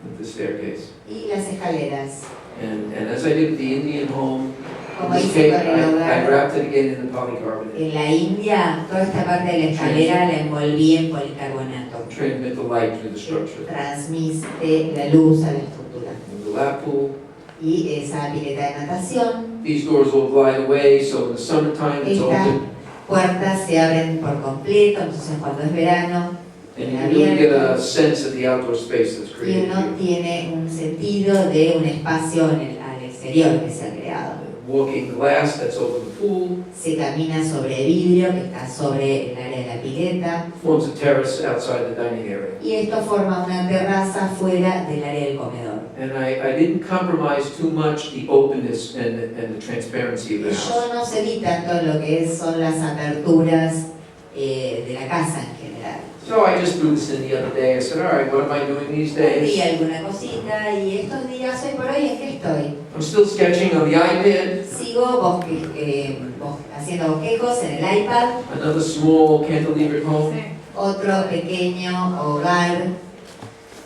with the staircase. Y las escaleras, And as I did with the Indian home, in como this hice case, con el I hogar wrapped it again in the polycarbonate. en la India, toda esta parte de la escalera la envolví en policarbonato. Transmit the light through the Que structure. transmite la luz a la estructura. And the lap pool, Y esa pileta de natación. these doors will glide away, so in the summertime it's Estas open. puertas se abren por completo, entonces cuando es verano, And you really get a sense of the outdoor space that's y created uno here. tiene un sentido de un espacio al exterior que se ha creado. Walking glass that's over the pool, Se camina sobre vidrio que está sobre el área de la pileta forms a terrace outside the dining area. y esto forma una terraza fuera del área del comedor. And I didn't compromise too much the openness and the transparency of Y the house. yo no cedí tanto en lo que son las aperturas de la casa en general. So I just threw this in the other day. I said, all right, what am I doing these Vi days? alguna cosita y estos días, hoy por hoy, ¿en qué estoy? I'm still sketching on the iPad. Sigo haciendo bosquejos en el iPad, Another small cantilevered home, otro pequeño hogar,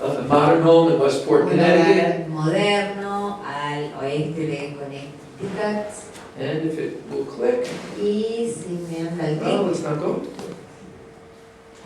a modern home in Westport, un Connecticut. hogar moderno al oeste de Connecticut. And if it will click, Y si me anda el oh, clic, it's not going.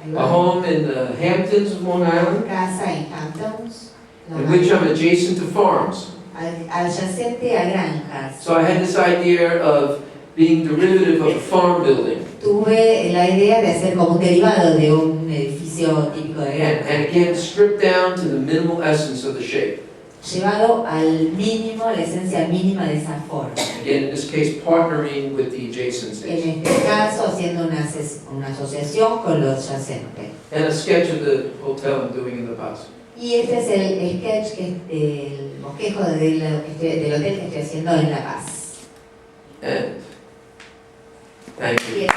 ahí A va. home in the Hamptons of Long Island, Casa en Hamptons, in which I'm adjacent to farms. adyacente a granjas. So I had this idea of being derivative of a farm building. Tuve la idea de hacer como un derivado de un edificio típico de granja, And again, stripped down to the minimal essence of the shape. llevado al mínimo, la esencia mínima de esa forma. Again, in this case, partnering with the adjacencies. En este caso, haciendo una asociación con lo adyacente. And a sketch of the hotel I'm doing in the past. Y este es el sketch, el bosquejo del hotel que estoy haciendo en La Paz. And thank you. Y